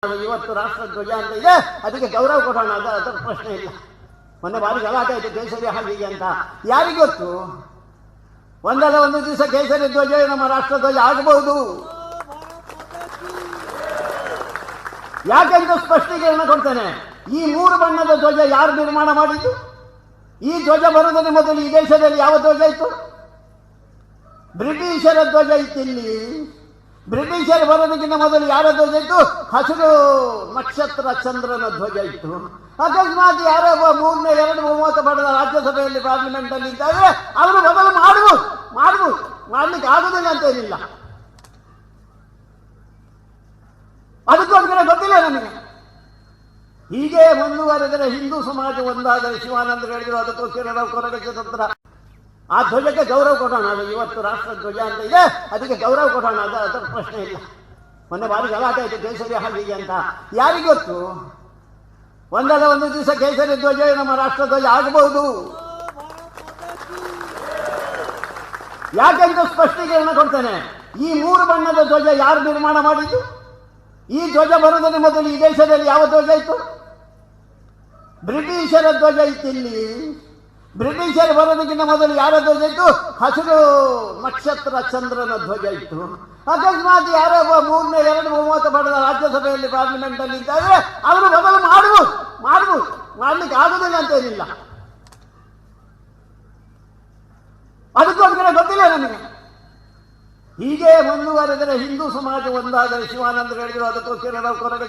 ಇವತ್ತು ರಾಷ್ಟ್ರಧ್ವಜ ಅಂತ ಇದೆ, ಅದಕ್ಕೆ ಗೌರವ ಕೊಡೋಣ, ಅದರ ಪ್ರಶ್ನೆ ಇಲ್ಲ. ಮೊನ್ನೆ ಬಾರಿ ಗಲಾಟೆ ಆಯಿತು ಕೇಸರಿ ಹಾಗೆ ಅಂತ. ಯಾರಿಗೊತ್ತು, ಒಂದಲ್ಲ ಒಂದು ದಿವಸ ಕೇಸರಿ ಧ್ವಜ ನಮ್ಮ ರಾಷ್ಟ್ರಧ್ವಜ ಆಗಬಹುದು. ಯಾಕೆಂತ ಸ್ಪಷ್ಟೀಕರಣ ಕೊಡ್ತೇನೆ. ಈ 3 ಬಣ್ಣದ ಧ್ವಜ ಯಾರು ನಿರ್ಮಾಣ ಮಾಡಿದ್ದು? ಈ ಧ್ವಜ ಬರುವುದರ ಮೊದಲು ಈ ದೇಶದಲ್ಲಿ ಯಾವ ಧ್ವಜ ಇತ್ತು? ಬ್ರಿಟಿಷರ ಧ್ವಜ ಇತ್ತು. ಇಲ್ಲಿ ಬ್ರಿಟಿಷರು ಬರೋದಕ್ಕಿಂತ ಮೊದಲು ಯಾರ ಧ್ವಜ ಇತ್ತು? ಹಸಿರು ನಕ್ಷತ್ರ ಚಂದ್ರನ ಧ್ವಜ ಇತ್ತು. ಅಕಸ್ಮಾತ್ ಯಾರೋ 230 ಪಡೆದ ರಾಜ್ಯಸಭೆಯಲ್ಲಿ ಪಾರ್ಲಿಮೆಂಟ್ ಅಲ್ಲಿ ಇದ್ದಾರೆ, ಅವರು ಮೊದಲು ಮಾಡ್ಲಿಕ್ಕೆ ಆಗುದಿಲ್ಲ ಅಂತೇನಿಲ್ಲ. ಅದಕ್ಕೋಸ್ಕರ ಗೊತ್ತಿಲ್ಲ ನನಗೆ. ಹೀಗೆ ಮುಂದುವರೆದರೆ ಹಿಂದೂ ಸಮಾಜ ಒಂದಾದರೆ ಶಿವಾನಂದರು ಹೇಳಿದ್ರು, ಅದಕ್ಕೋಸ್ಕರ ನಾವು ಕೊರಗಕ್ಕೆ ತಂತ್ರ ಆ ಧ್ವಜಕ್ಕೆ ಗೌರವ ಕೊಡೋಣ. ಇವತ್ತು ರಾಷ್ಟ್ರಧ್ವಜ ಅಂತ ಇದೆ, ಅದಕ್ಕೆ ಗೌರವ ಕೊಡೋಣ, ಅದರ ಪ್ರಶ್ನೆ ಇಲ್ಲ. ಮೊನ್ನೆ ಬಾರಿ ಗಲಾಟೆ ಆಯಿತು ಕೇಸರಿ ಹಾಗೆ ಅಂತ. ಯಾರಿಗೊತ್ತು, ಒಂದಲ್ಲ ಒಂದು ದಿವಸ ಕೇಸರಿ ಧ್ವಜ ನಮ್ಮ ರಾಷ್ಟ್ರಧ್ವಜ ಆಗಬಹುದು. ಯಾಕೆಂತ ಸ್ಪಷ್ಟೀಕರಣ ಕೊಡ್ತೇನೆ. ಈ 3 ಬಣ್ಣದ ಧ್ವಜ ಯಾರು ನಿರ್ಮಾಣ ಮಾಡಿದ್ದು? ಈ ಧ್ವಜ ಬರುವುದರ ಮೊದಲು ಈ ದೇಶದಲ್ಲಿ ಯಾವ ಧ್ವಜ ಇತ್ತು? ಬ್ರಿಟಿಷರ ಧ್ವಜ ಇತ್ತು. ಇಲ್ಲಿ ಬ್ರಿಟಿಷರು ಬರೋದಕ್ಕಿಂತ ಮೊದಲು ಯಾರ ಧ್ವಜ ಇತ್ತು? ಹಸಿರು ನಕ್ಷತ್ರ ಚಂದ್ರನ ಧ್ವಜ ಇತ್ತು. ಅಕಸ್ಮಾತ್ ಯಾರೋ 230 ಪಡೆದ ರಾಜ್ಯಸಭೆಯಲ್ಲಿ ಪಾರ್ಲಿಮೆಂಟ್ ಅಲ್ಲಿ ಇದ್ದಾರೆ, ಅವರು ಮೊದಲು ಮಾಡ್ಲಿಕ್ಕೆ ಆಗುದಿಲ್ಲ ಅಂತೇನಿಲ್ಲ. ಅದಕ್ಕೋಸ್ಕರ ಗೊತ್ತಿಲ್ಲ ನನಗೆ. ಹೀಗೆ ಮುಂದುವರೆದರೆ ಹಿಂದೂ ಸಮಾಜ ಒಂದಾದರೆ ಶಿವಾನಂದರು ಹೇಳಿದ್ರು, ಅದಕ್ಕೋಸ್ಕರ ನಾವು ಕೊರಗಕ್ಕೆ